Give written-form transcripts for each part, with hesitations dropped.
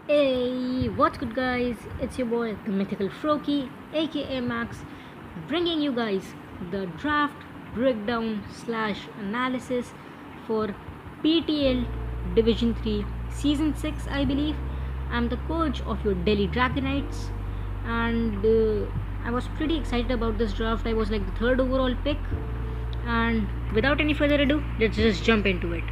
Hey, what's good guys? It's your boy, the mythical Froki, aka Max, bringing you guys the draft breakdown slash analysis for PTL Division 3 Season 6, I believe. I'm the coach of your Delhi Dragonites, and I was pretty excited about this draft. I was like the third overall pick, and without any further ado, let's just jump into it.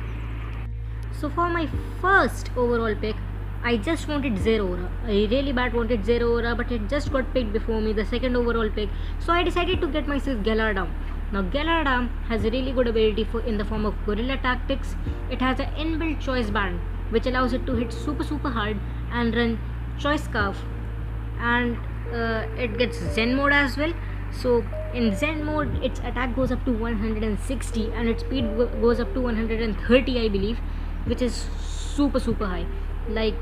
So for my first overall pick, I just wanted Zero Aura. I really bad wanted Zero Aura, but it just got picked before me, the second overall pick. So I decided to get myself Gelada. Now Gelada has a really good ability in the form of Gorilla Tactics. It has an inbuilt choice band, which allows it to hit super hard and run choice scarf, and it gets Zen mode as well. So in Zen mode, its attack goes up to 160 and its speed goes up to 130, I believe, which is super high. Like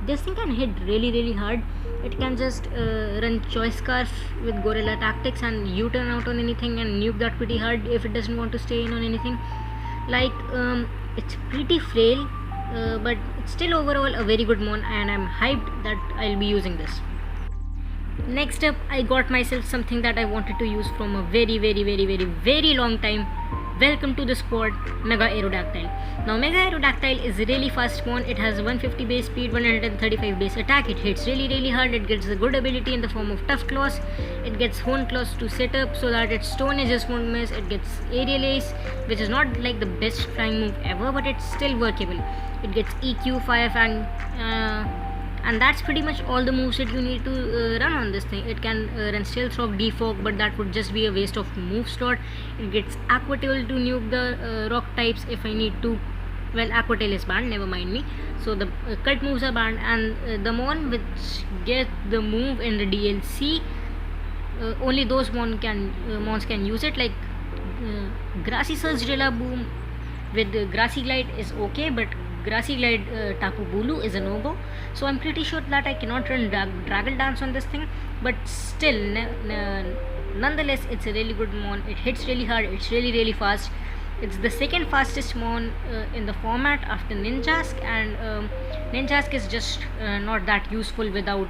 this thing can hit really hard. It can just run choice scarf with Gorilla Tactics and U-turn out on anything and nuke that pretty hard if it doesn't want to stay in on anything. Like it's pretty frail, but it's still overall a very good mon, and I'm hyped that I'll be using this. Next up, I got myself something that I wanted to use from a very long time. Welcome to the squad, Mega Aerodactyl. Now Mega Aerodactyl is really fast mon. It has 150 base speed, 135 base attack. It hits really hard. It gets a good ability in the form of Tough Claws. It gets Horn Claws to set up so that its Stone Edges won't miss. It gets Aerial Ace, which is not like the best flying move ever, but it's still workable. It gets EQ, Fire Fang, and that's pretty much all the moves that you need to run on this thing. It can run Stealth Rock, Defog, but that would just be a waste of move slot. It gets Aqua Tail to nuke the rock types if I need to. Well, Aqua Tail is banned, never mind me. So the cult moves are banned, and the mon which get the move in the DLC, only those mons can use it. Like Grassy Surge Drilla Boom with Grassy Glide is okay, but Grassy Glide Tapu Bulu is a no-go. So I'm pretty sure that I cannot run Dragon Dance on this thing, but still, nonetheless, it's a really good mon. It hits really hard, it's really fast. It's the second fastest mon in the format after Ninjask, and Ninjask is just not that useful without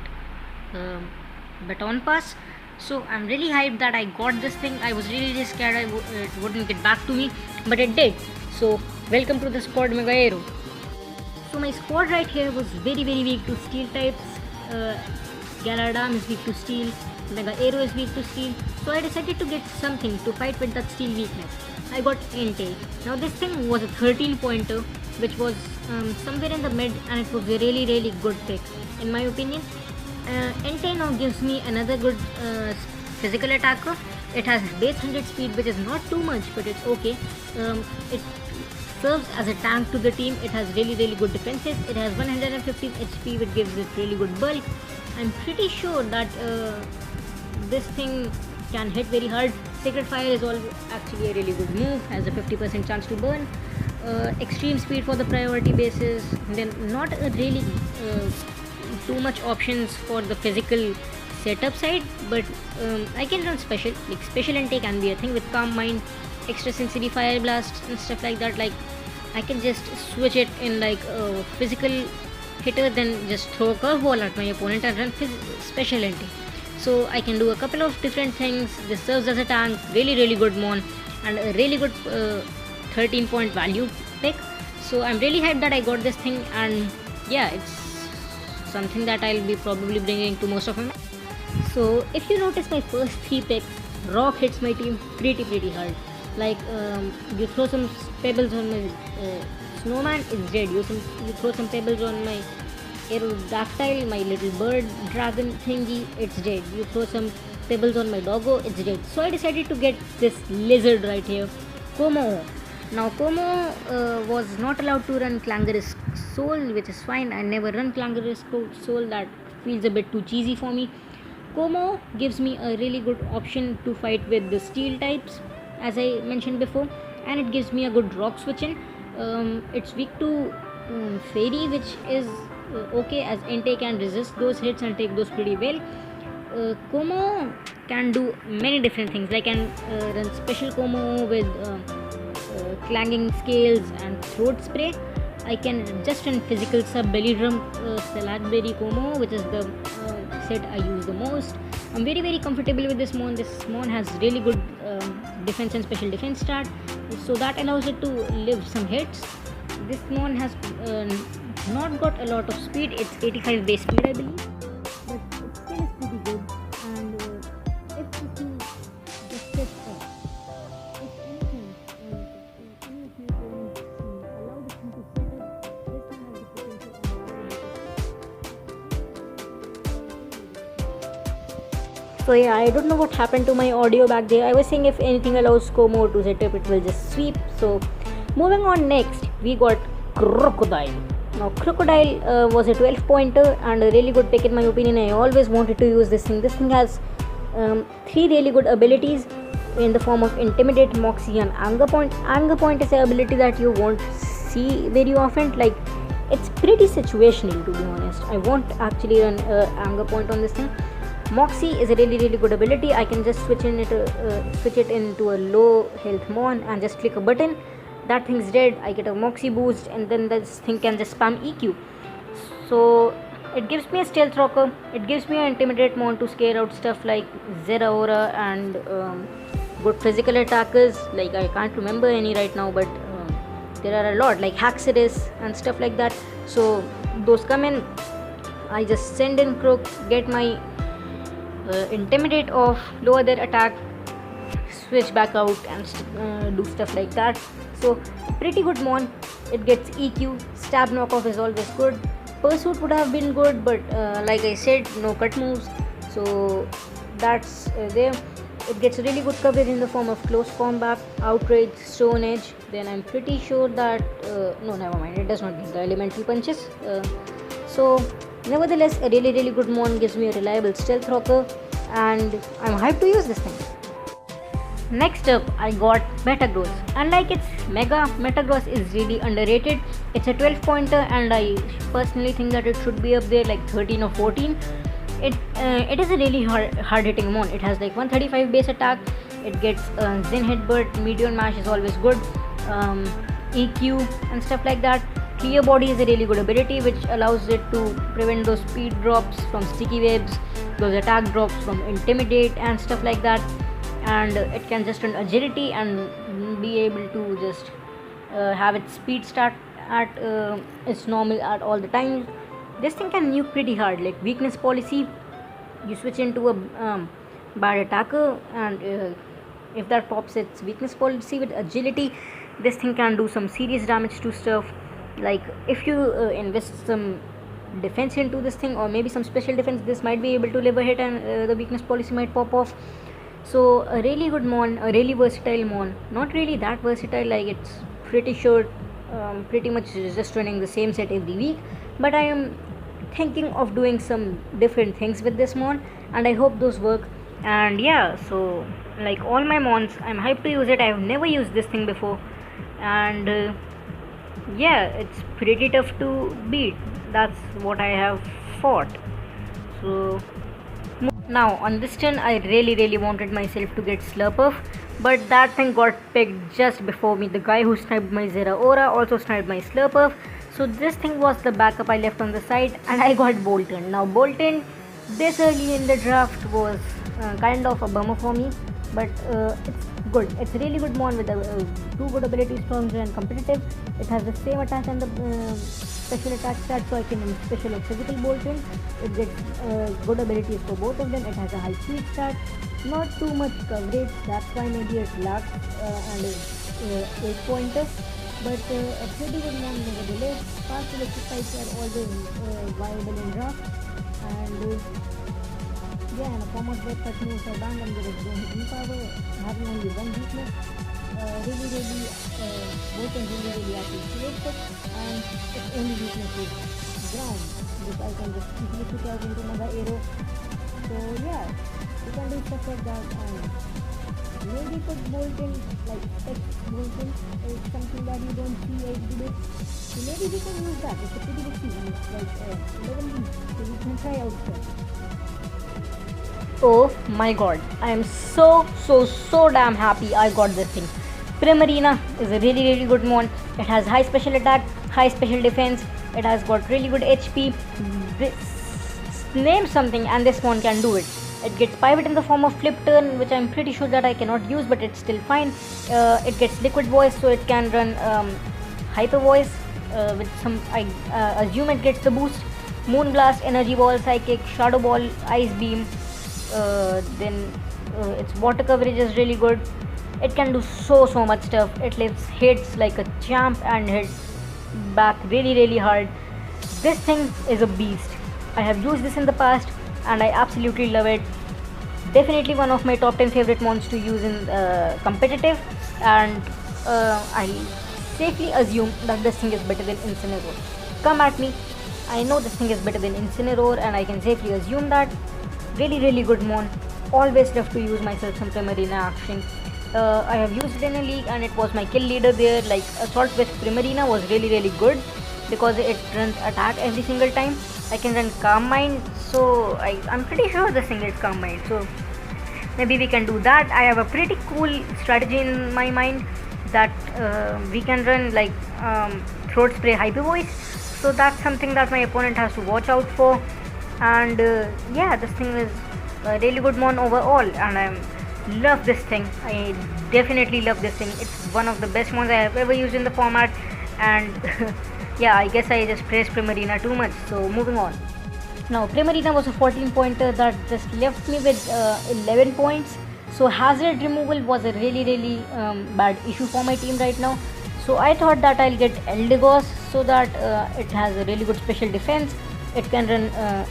Baton Pass. So I'm really hyped that I got this thing. I was really scared it wouldn't get back to me, but it did. So welcome to the squad, Mega Aero. So my squad right here was very weak to steel types. Gelada is weak to steel, Mega Aero is weak to steel. So I decided to get something to fight with that steel weakness. I got Entei. Now this thing was a 13 pointer, which was somewhere in the mid, and it was a really good pick in my opinion. Entei now gives me another good physical attacker. It has base 100 speed, which is not too much, but it's okay. It serves as a tank to the team. It has really good defenses. It has 115 HP, which gives it really good bulk. I'm pretty sure that this thing can hit very hard. Sacred Fire is actually a really good move, has a 50% chance to burn. Extreme speed for the priority bases. Then not a really too much options for the physical setup side, but I can run special. Like special intake can be a thing with Calm Mind, extra sensitivity Fire Blast and stuff like that. Like I can just switch it in like a physical hitter, then just throw a curveball at my opponent and run special intake. So I can do a couple of different things. This serves as a tank, really good mon, and a really good 13 point value pick. So I'm really hyped that I got this thing, and yeah, it's something that I'll be probably bringing to most of them. So if you notice my first 3 picks, rock hits my team pretty hard. Like you throw some pebbles on my snowman, it's dead. You throw some pebbles on my Aerodactyl, my little bird dragon thingy, it's dead. You throw some pebbles on my doggo, it's dead. So I decided to get this lizard right here, Como. Now Como was not allowed to run Clangorous Soul, which is fine. I never run Clangorous Soul, that feels a bit too cheesy for me. Como gives me a really good option to fight with the steel types, as I mentioned before, and it gives me a good rock switch in. It's weak to Fairy, which is okay, as Entei can resist those hits and take those pretty well. Como can do many different things. I can run special Como with clanging scales and throat spray. I can just run physical sub belly drum Salakberry Como, which is the set I use the most. I'm very comfortable with this mon. This mon has really good defense and special defense stat, so that allows it to live some hits. This mon has not got a lot of speed. It's 85 base speed, I believe, but it still is pretty good. And if the thing just sets up, if anything, any of you can allow this thing to set up, this thing has the potential of. So yeah, I don't know what happened to my audio back there. I was saying if anything allows Como to set up, it will just sweep. So moving on, next we got Crocodile. Now Crocodile was a 12 pointer and a really good pick in my opinion. I always wanted to use this thing. This thing has 3 really good abilities in the form of Intimidate, Moxie and Anger Point. Anger Point is an ability that you won't see very often. Like, it's pretty situational, to be honest. I won't actually run Anger Point on this thing. Moxie is a really good ability. I can just switch it into a low health mon and just click a button. That thing's dead. I get a Moxie boost, and then this thing can just spam EQ. So it gives me a Stealth Rocker. It gives me an Intimidate mon to scare out stuff like Zeraora and good physical attackers. Like, I can't remember any right now, but there are a lot, like Haxorus and stuff like that. So those come in. I just send in CROOK, get my Intimidate off, lower their attack, switch back out and do stuff like that. So pretty good mon. It gets EQ. Stab knockoff is always good. Pursuit would have been good, but like I said, no cut moves, so that's there. It gets really good coverage in the form of close combat, outrage, stone edge. Then I'm pretty sure that no, never mind, it does not get the elemental punches. So nevertheless, a really good mon gives me a reliable stealth rocker, and I'm hyped to use this thing. Next up, I got Metagross. Unlike its Mega, Metagross is really underrated. It's a 12 pointer, and I personally think that it should be up there like 13 or 14. It is a really hard hitting mon. It has like 135 base attack. It gets Zen Headbutt, Meteor Mash is always good, EQ and stuff like that. Clear Body is a really good ability which allows it to prevent those speed drops from sticky webs, those attack drops from Intimidate and stuff like that. And it can just run agility and be able to just have its speed stat at its normal at all the times. This thing can nuke pretty hard. Like weakness policy, you switch into a bad attacker, and if that pops its weakness policy with agility, this thing can do some serious damage to stuff. Like if you invest some defense into this thing, or maybe some special defense, this might be able to live a hit, and the weakness policy might pop off. So a really good mon, a really versatile mon. Not really that versatile, like it's pretty short, pretty much just running the same set every week. But I am thinking of doing some different things with this mon, and I hope those work. And yeah, so like all my mons, I'm hyped to use it. I have never used this thing before, and yeah, it's pretty tough to beat. That's what I have fought. So now on this turn, I really wanted myself to get Slurpuff, but that thing got picked just before me. The guy who sniped my Zeraora also sniped my Slurpuff. So this thing was the backup I left on the side, and I got Bolton. Now Bolton this early in the draft was kind of a bummer for me, but it's good. It's a really good mon with two good abilities, strong and competitive. It has the same attack and the special attack stat, so I can use special or physical Bolton. It gets good abilities for both of them. It has a high speed stat, not too much coverage, that's why maybe it lacks and 8 pointer, but a pretty good mon nevertheless. Fast electric types are always viable in draft, and yeah, in a form of web cut moves are banned and there is no hitting power, having only one weakness. Bolton really appreciates it, and its only weakness is ground, which I can just easily switch out into another arrow. So yeah, you can do stuff like that, and maybe put Bolton, like text Bolton is something that you don't see every day. So maybe we can use that. It's a pretty good season. It's like 11 weeks, so we can try out stuff. Oh my god, I am so damn happy I got this thing. Primarina is a really good mon. It has high special attack, high special defense, it has got really good HP. Name something and this mon can do it. It gets pivot in the form of flip turn, which I'm pretty sure that I cannot use, but it's still fine. It gets liquid voice, so it can run hyper voice with some, I assume it gets the boost. Moonblast, energy ball, psychic, shadow ball, ice beam. Then its water coverage is really good. It can do so much stuff. It lifts hits like a champ and hits back really hard. This thing is a beast. I have used this in the past and I absolutely love it. Definitely one of my top 10 favorite mons to use in competitive, and I safely assume that this thing is better than Incineroar. Come at me, I know this thing is better than Incineroar and I can safely assume that. Really good mon. Always love to use myself some Primarina action. I have used it in a league and it was my kill leader there. Like Assault with Primarina was really good because it runs attack every single time. I can run Calm Mind, so I'm pretty sure this thing gets Calm Mind, so maybe we can do that. I have a pretty cool strategy in my mind that we can run like Throat Spray Hyper Voice, so that's something that my opponent has to watch out for. And yeah, this thing is a really good mon overall, and I love this thing. I definitely love this thing. It's one of the best mons I have ever used in the format, and yeah, I guess I just praised Primarina too much, so moving on. Now Primarina was a 14 pointer that just left me with 11 points, so hazard removal was a really bad issue for my team right now. So I thought that I'll get Eldegoss so that it has a really good special defense. It can run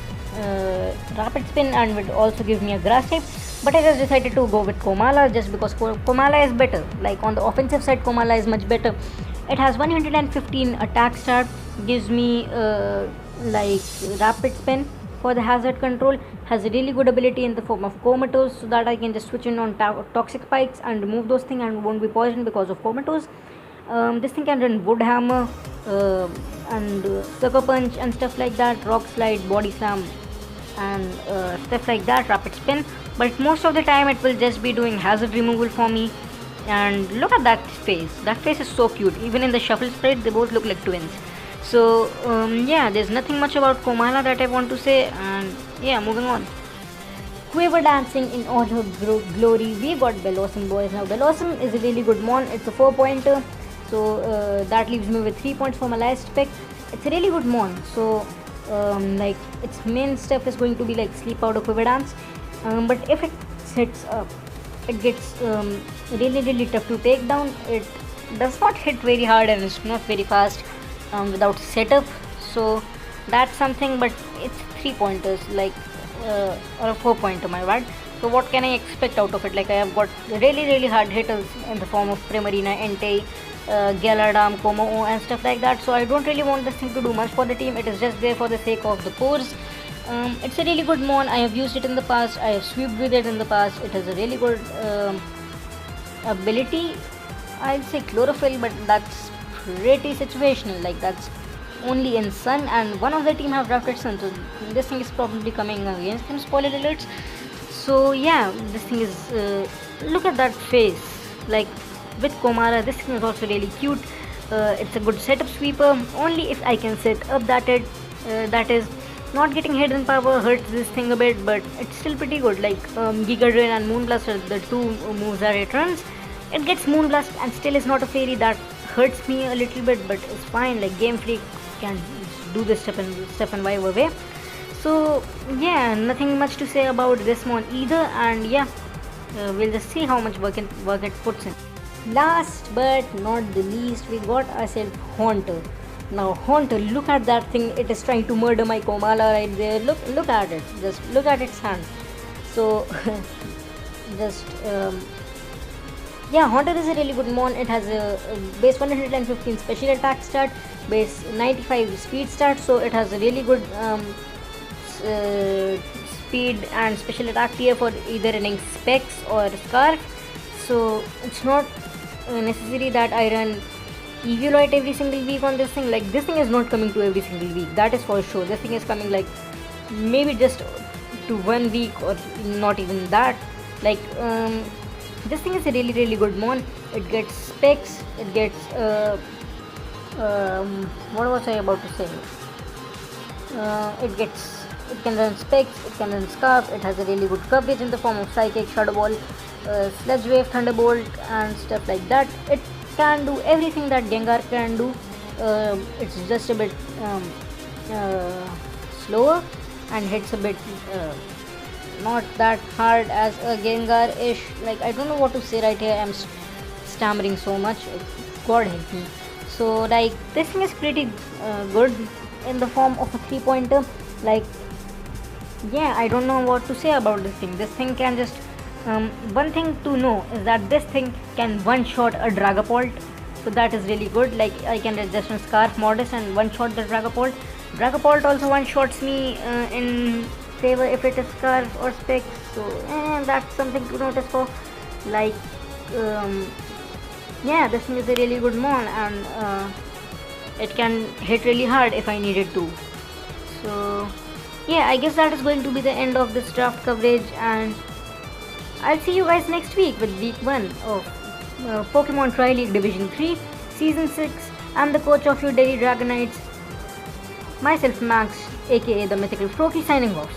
Rapid Spin and would also give me a grass type, but I just decided to go with Komala just because Komala is better. Like on the offensive side, Komala is much better. It has 115 attack start, gives me like Rapid Spin for the hazard control, has a really good ability in the form of Comatose, so that I can just switch in on Toxic Spikes and remove those things and won't be poisoned because of Comatose. This thing can run Wood Hammer and Sucker Punch and stuff like that, Rock Slide, Body Slam and stuff like that, Rapid Spin, but most of the time it will just be doing hazard removal for me. And look at that face. That face is so cute. Even in the shuffle spread, they both look like twins. So yeah, there's nothing much about Komala that I want to say, and yeah, moving on. Queaver dancing in all her glory. We got BOLTON, boys. Now BOLTON is a really good mon. It's a 4-pointer, so that leaves me with 3 points for my last pick. It's a really good mon. So like its main stuff is going to be like Sleep Powder, Queaver Dance, but if it sits up, it gets really tough to take down. It does not hit very hard and it's not very fast without setup, so that's something. But it's 3 pointers, like or a 4-pointer, my bad. So what can I expect out of it? Like I have got really hard hitters in the form of Primarina, Entei, Gelada, Como and stuff like that, so I don't really want this thing to do much for the team. It is just there for the sake of the cores. It's a really good mon. I have used it in the past. I have swept with it in the past. It has a really good ability. I'd say Chlorophyll, but that's pretty situational. Like that's only in Sun, and one of the team have drafted Sun, so this thing is probably coming against him. Spoiler alerts. So yeah, this thing is look at that face. Like with Komala, this thing is also really cute. It's a good setup sweeper. Only if I can set up that is not getting hidden power hurts this thing a bit, but it's still pretty good. Like Giga Drain and Moonblast are the two moves that it runs. It gets Moonblast and still is not a fairy. That hurts me a little bit, but it's fine. Like Game Freak can do this step and vibe away. So yeah, nothing much to say about this mon either, and yeah, we'll just see how much work it puts in. Last but not the least, we got ourselves Haunter. Now Haunter, look at that thing. It is trying to murder my Komala right there. Look at it. Just look at its hand. So just yeah, Haunter is a really good mon. It has a base 115 special attack start, base 95 speed start, so it has a really good speed and special attack tier for either running Specs or Scarf. So it's not necessary that I run Eviolite every single week on this thing. Like this thing is not coming to every single week, that is for sure. This thing is coming like maybe just to 1 week or not even that. Like this thing is a really good mon. It gets Specs, it gets what was I about to say? It can run Specs, it can run Scarf, it has a really good coverage in the form of Psychic, Shadow Ball, Sludge Wave, Thunderbolt and stuff like that. It can do everything that Gengar can do. It's just a bit slower and hits a bit not that hard as a Gengar-ish. Like, I don't know what to say right here, I'm stammering so much, God help me. So like, this thing is pretty good in the form of a 3-pointer. Like, yeah, I don't know what to say about this thing. This thing can just one thing to know is that this thing can one-shot a Dragapult, so that is really good. Like, I can just run Scarf, Modest and one-shot the Dragapult. Dragapult also one-shots me in favor if it is Scarf or Specs, so that's something to notice for. Like, yeah, this thing is a really good mon, and it can hit really hard if I needed to. So yeah, I guess that is going to be the end of this draft coverage, and I'll see you guys next week with week 1 of Pokemon Tri-League Division 3 Season 6. I'm the coach of your Delhi Dragonites, myself Max, aka the Mythical Froakie, signing off.